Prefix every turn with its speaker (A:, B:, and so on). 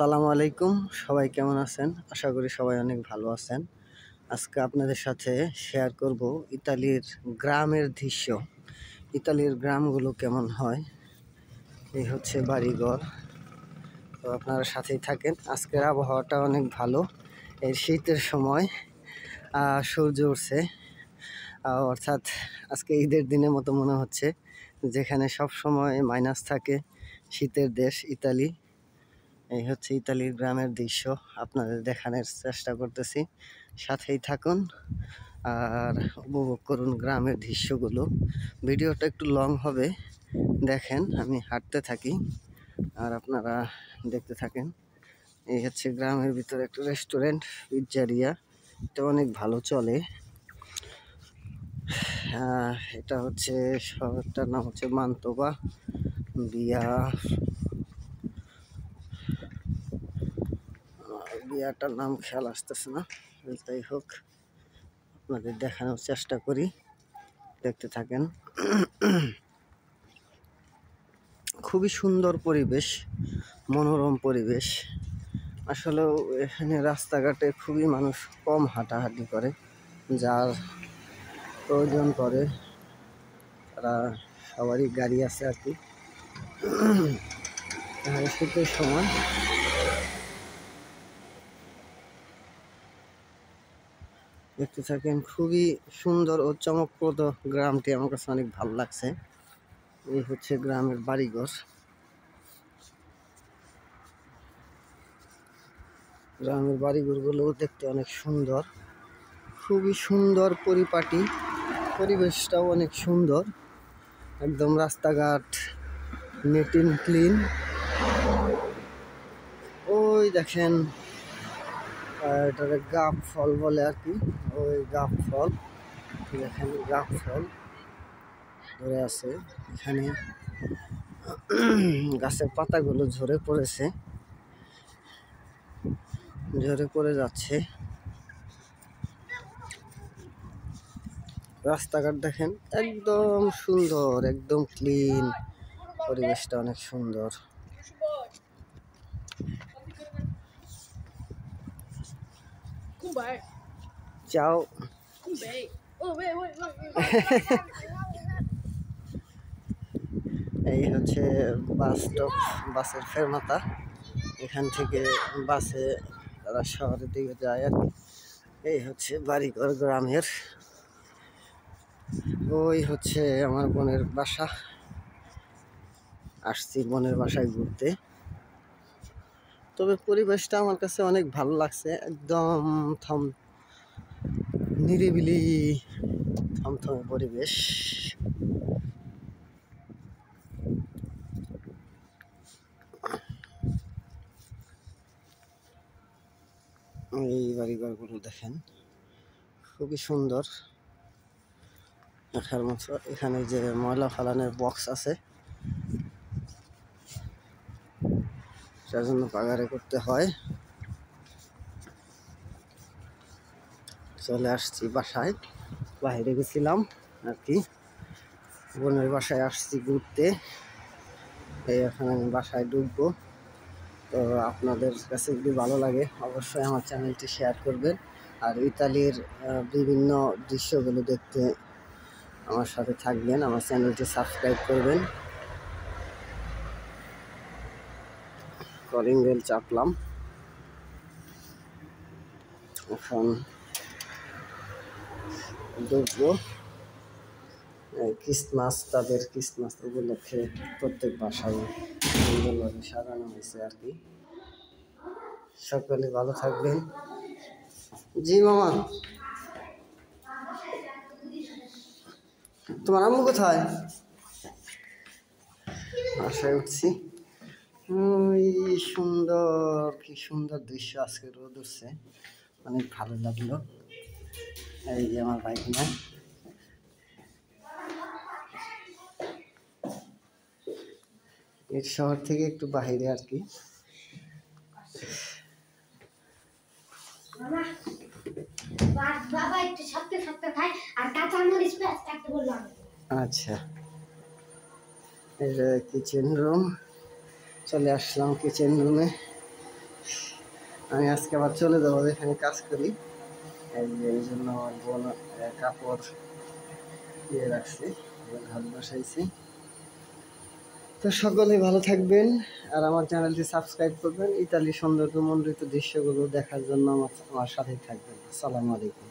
A: আসসালামু আলাইকুম। সবাই কেমন আছেন? আশা করি সবাই অনেক ভালো আছেন। আজকে আপনাদের সাথে শেয়ার করব ইতালির গ্রামের দৃশ্য। ইতালির গ্রামগুলো কেমন হয়, এই হচ্ছে বাড়িঘর। তো আপনারা সাথেই থাকেন। আজকের আবহাওয়াটা অনেক ভালো। এই শীতের সময় সূর্য উঠছে, অর্থাৎ আজকে ঈদের দিনের মতো মনে হচ্ছে, যেখানে সব সময় মাইনাস থাকে। শীতের দেশ ইতালি। এই হচ্ছে ইতালির গ্রামের দৃশ্য, আপনাদের দেখানোর চেষ্টা করতেছি। সাথেই থাকুন আর উপভোগ করুন গ্রামের দৃশ্যগুলো। ভিডিওটা একটু লং হবে, দেখেন আমি হাঁটতে থাকি আর আপনারা দেখতে থাকেন। এই হচ্ছে গ্রামের ভিতরে একটা রেস্টুরেন্ট, পিজ্জারিয়া। এটা অনেক ভালো চলে। এটা হচ্ছে শহরটার নাম হচ্ছে মান্তোবা বিয়াটার নাম খেয়াল আসতেছে না। যাই হোক, আপনাদের দেখানোর চেষ্টা করি, দেখতে থাকেন। খুবই সুন্দর পরিবেশ, মনোরম পরিবেশ। আসলেও এখানে রাস্তাঘাটে খুবই মানুষ কম হাঁটাহাঁটি করে, যার প্রয়োজন করে তারা সবারই গাড়ি আছে আর কি। শীতের সময় দেখতে থাকেন, খুবই সুন্দর ও চমকপ্রদ গ্রামটি আমার কাছে অনেক ভালো লাগছে। এই হচ্ছে গ্রামের বাড়িঘর। গ্রামের বাড়িঘরগুলো দেখতে অনেক সুন্দর, খুবই সুন্দর পরিপাটি, পরিবেশটাও অনেক সুন্দর। একদম রাস্তাঘাট নেট এন্ড ক্লিন। ওই দেখেন, এটাকে গাব ফল বলে আর কি। ওই গাব ফল দেখেন, গাব ফল ধরে আছে এখানে। গাছের পাতাগুলো ঝরে পড়েছে, ঝরে পড়ে যাচ্ছে। রাস্তাঘাট দেখেন, একদম সুন্দর, একদম ক্লিন, পরিবেশটা অনেক সুন্দর। চাও এই হচ্ছে বাস স্টপ, বাসের ফেরমাতা। এখান থেকে বাসে তারা শহরের দিকে যায় আর কি। এই হচ্ছে বাড়িঘর গ্রামের। ওই হচ্ছে আমার বোনের বাসা, আসছি বোনের বাসায় ঘুরতে। তবে পরিবেশটা আমার কাছে অনেক ভালো লাগছে, একদম নিরিবিলি থমথমে পরিবেশ। এই বাড়িঘরগুলো দেখেন, খুবই সুন্দর দেখার মতো। এখানে যে ময়লা ফালানোর বক্স আছে, যার জন্য পাগারে করতে হয়। চলে আসছি বাসায়, বাইরে গেছিলাম আর কি, বোনের বাসায় আসছি ঘুরতে। এই এখন আমি বাসায় ঢুকবো। তো আপনাদের কাছে যদি ভালো লাগে অবশ্যই আমার চ্যানেলটি শেয়ার করবেন, আর ইতালির বিভিন্ন দৃশ্যগুলো দেখতে আমার সাথে থাকবেন, আমার চ্যানেলটি সাবস্ক্রাইব করবেন। কলিং বেল চাপলাম, এখন ঢুকবো। ক্রিসমাস, তাদের ক্রিসমাস উপলক্ষে প্রত্যেক বাসায় সুন্দরভাবে সাজানো হয়েছে আর কি। সকলে ভালো থাকবেন। জি মামা, তোমার আম্মু কোথায়? বাসায় উঠছি। ওই সুন্দর, কি সুন্দর দৃশ্য। আজকে রোদ উঠছে, অনেক ভালো লাগলো। এই যে আমার বাইক না, এর শহর থেকে একটু বাহিরে আর কি। আচ্ছা, এই যে কিচেন রুম, চলে আসলাম কিচেন রুমে। আমি আজকে আবার চলে যাবো যেখানে কাজ করি। এই জন্য আমার বোন কাপড় দিয়ে রাখছে, ভাত বসাইছি। তো সকলে ভালো থাকবেন আর আমার চ্যানেলটি সাবস্ক্রাইব করবেন। ইতালির সৌন্দর্যমণ্ডিত দৃশ্যগুলো দেখার জন্য আমার সাথেই থাকবেন। আসসালামু আলাইকুম।